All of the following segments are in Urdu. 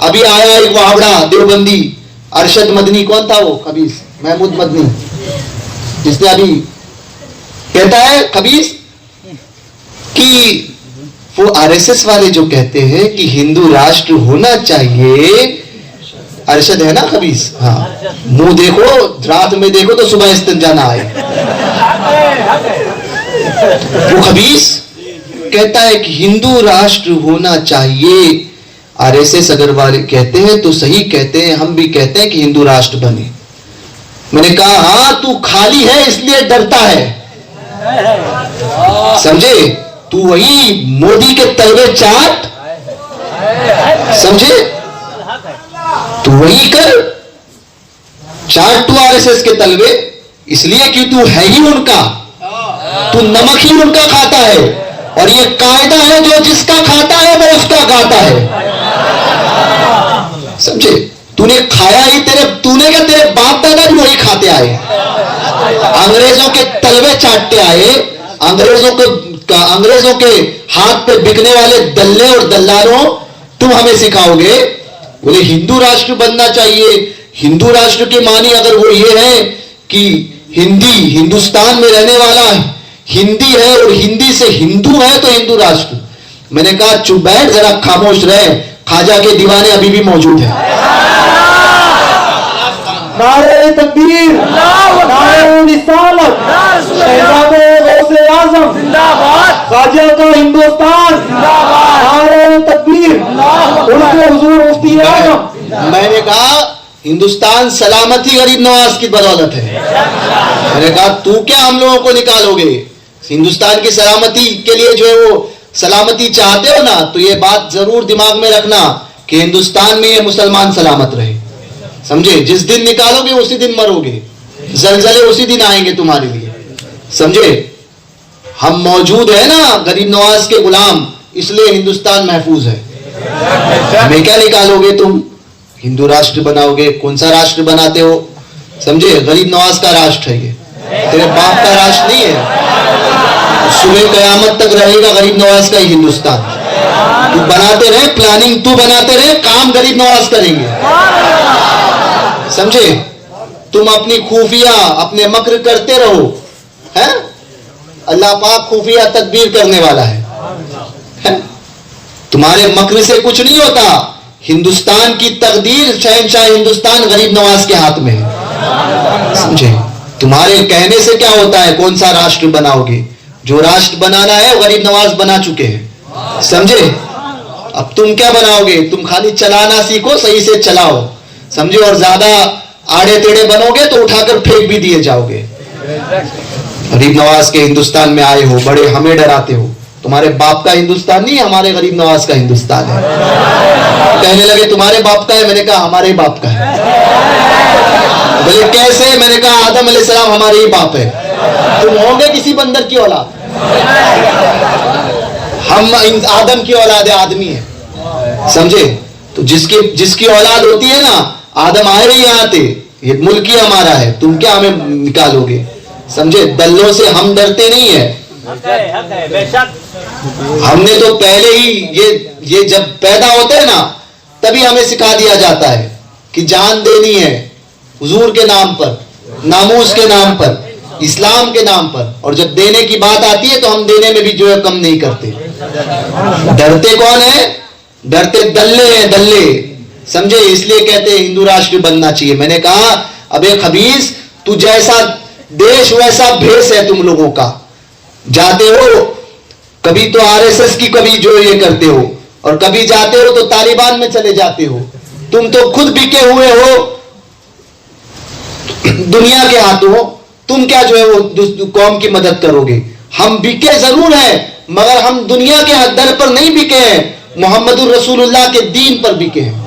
ابھی آیا ایک وہابڑا دیوبندی ارشد مدنی, کون تھا وہ خبیث, محمود مدنی, جس نے ابھی کہتا ہے خبیث کہ وہ RSS والے جو کہتے ہیں کہ ہندو راشٹر ہونا چاہیے, ارشد ہے نا خبیث, ہاں منہ دیکھو رات میں دیکھو تو صبح استنجا نہ آئے. وہ خبیث کہتا ہے کہ ہندو راشٹر ہونا چاہیے. RSS اگر والے کہتے ہیں تو صحیح کہتے ہیں, ہم بھی کہتے ہیں کہ ہندو راشٹر بنے. میں نے کہا ہاں تو خالی ہے اس لیے ڈرتا ہے, سمجھے, تو وہی مودی کے تلوے چاٹ, سمجھے, تو وہی کر چاٹ تو RSS کے تلوے, اس لیے کہ تو ہے ہی ان کا, تو نمک ہی ان کا کھاتا ہے, اور یہ قاعدہ ہے جو جس کا کھاتا ہے وہ اس کا کھاتا ہے, سمجھے. تو نے کھایا ہی, تو نے کہا تیرے باپ دادا بھی وہی کھاتے آئے, انگریزوں کے تلوے چاٹتے آئے, انگریزوں کے ہاتھ پہ بکنے والے دلے اور دلالوں تم ہمیں سکھاؤ گے. بولے ہندو راشٹر بننا چاہیے. ہندو راشٹر کے معنی اگر وہ یہ ہے کہ ہندی ہندوستان میں رہنے والا ہندی ہے اور ہندی سے ہندو ہے تو ہندو راشٹر. میں نے کہا چپ بیٹھ, ذرا خاموش رہے, خواجہ کے دیوانے ابھی بھی موجود ہیں. نعرہ تکبیر, نعرہ رسالت, شہزاد غوث اعظم زندہ باد, خواجہ کا ہندوستان زندہ باد, نعرہ تکبیر, ان کے حضور مفتی اعظم. میں نے کہا ہندوستان سلامتی غریب نواز کی بدولت ہے. میں نے کہا تو کیا ہم لوگوں کو نکالو گے ہندوستان کی سلامتی کے لیے, جو ہے وہ سلامتی چاہتے ہو نا, تو یہ بات ضرور دماغ میں رکھنا کہ ہندوستان میں یہ مسلمان سلامت رہے, سمجھے. جس دن نکالو گے اسی دن مرو گے, زلزلے اسی دن آئیں گے تمہارے لیے, سمجھے. ہم موجود ہیں نا غریب نواز کے غلام, اس لیے ہندوستان محفوظ ہے. ہمیں کیا نکالو گے تم, ہندو راشٹر بناؤ گے, کون سا راشٹر بناتے ہو, سمجھے. غریب نواز کا راشٹر ہے یہ, تیرے باپ کا راشٹر نہیں ہے. صبح قیامت تک رہے گا غریب نواز کا ہی ہندوستان. تو بناتے رہے, پلاننگ تو بناتے رہے, کام غریب نواز کریں گے, سمجھے. تم اپنی خفیہ اپنے مکر کرتے رہو, ہیں, اللہ پاک خفیہ تدبیر کرنے والا ہے. تمہارے مکر سے کچھ نہیں ہوتا. ہندوستان کی تقدیر شہنشاہ ہندوستان غریب نواز کے ہاتھ میں ہے, سمجھے. تمہارے کہنے سے کیا ہوتا ہے, کون سا راشٹر بناؤ گے. جو راشٹر بنانا ہے غریب نواز بنا چکے ہیں, سمجھے. اب تم کیا بناؤ گے, تم خالی چلانا سیکھو, صحیح سے چلاؤ, سمجھے. اور زیادہ آڑے ٹیڑے بنو گے تو اٹھا کر پھینک بھی دیے جاؤ گے. غریب نواز کے ہندوستان میں آئے ہو, بڑے ہمیں ڈراتے ہو. تمہارے باپ کا ہندوستان نہیں, ہمارے غریب نواز کا ہندوستان ہے. کہنے لگے تمہارے باپ کا ہے, میں نے کہا ہمارے باپ کا ہے. بولے کیسے, میں نے کہا آدم علیہ السلام ہمارے ہی باپ ہے. تم ہوں گے کسی بندر کی اولاد, ہم آدم کی اولاد ہے, آدمی ہے, سمجھے. تو جس کی اولاد ہوتی ہے نا, آدم آئے ہی یہاں تھے, یہ ملک ہی ہمارا ہے, تم کیا ہمیں نکالو گے, سمجھے. دلوں سے ہم ڈرتے نہیں ہیں. ہم نے تو پہلے ہی یہ جب پیدا ہوتے ہیں نا تبھی ہمیں سکھا دیا جاتا ہے کہ جان دینی ہے حضور کے نام پر, ناموس کے نام پر, اسلام کے نام پر. اور جب دینے کی بات آتی ہے تو ہم دینے میں بھی جو ہے کم نہیں کرتے. ڈرتے کون ہے, ڈرتے دلے ہیں, دلے, سمجھے. اس لیے کہتے ہیں ہندو راشٹر بننا چاہیے. میں نے کہا ابے خبیث, تو جیسا دیش ویسا بھیس ہے تم لوگوں کا. جاتے ہو کبھی تو RSS کی, کبھی جو یہ کرتے ہو, اور کبھی جاتے ہو تو طالبان میں چلے جاتے ہو. تم تو خود بکے ہوئے ہو دنیا کے ہاتھوں, تم کیا جو ہے وہ قوم کی مدد کرو گے. ہم بکے ضرور ہیں مگر ہم دنیا کے در پر نہیں بکے ہیں, محمد الرسول اللہ کے دین پر بکے ہیں.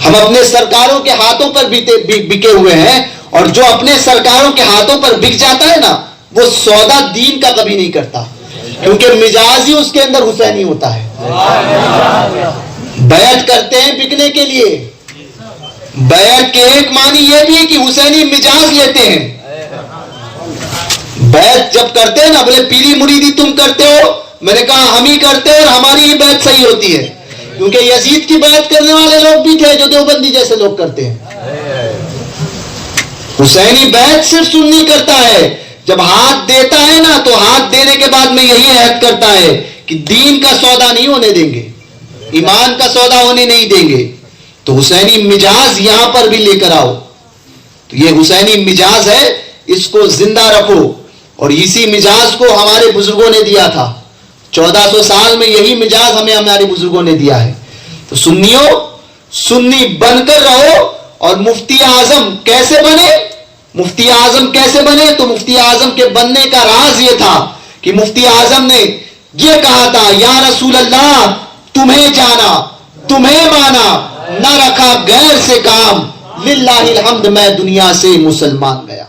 ہم اپنے سرکاروں کے ہاتھوں پر بکے ہوئے ہیں, اور جو اپنے سرکاروں کے ہاتھوں پر بک جاتا ہے نا وہ سودا دین کا کبھی نہیں کرتا, کیونکہ مزاج ہی اس کے اندر حسینی ہوتا ہے. بیعت کرتے ہیں بکنے کے لیے. بیعت کے ایک معنی یہ بھی ہے کہ حسینی مزاج لیتے ہیں. بیعت جب کرتے ہیں نا, بولے پیری مریدی تم کرتے ہو, میں نے کہا ہم ہی کرتے ہیں اور ہماری ہی بیعت صحیح ہوتی ہے. کیونکہ یزید کی بیعت کرنے والے لوگ بھی تھے جو دیوبندی جیسے لوگ کرتے ہیں. حسینی بیعت صرف سنی کرتا ہے. جب ہاتھ دیتا ہے نا تو ہاتھ دینے کے بعد میں یہی عہد کرتا ہے کہ دین کا سودا نہیں ہونے دیں گے, ایمان کا سودا ہونے نہیں دیں گے. تو حسینی مجاز یہاں پر بھی لے کر آؤ. تو یہ حسینی مجاز ہے, اس کو زندہ رکھو. اور اسی مجاز کو ہمارے بزرگوں نے دیا تھا. 1400 سال میں یہی مجاز ہمیں ہمارے بزرگوں نے دیا ہے. تو سنیوں, سنی بن کر رہو. اور مفتی اعظم کیسے بنے؟ مفتی اعظم کیسے بنے؟ تو مفتی اعظم کے بننے کا راز یہ تھا کہ مفتی اعظم نے یہ کہا تھا, یا رسول اللہ تمہیں جانا, تمہیں مانا, نہ رکھا غیر سے کام, للہ الحمد میں دنیا سے مسلمان گیا.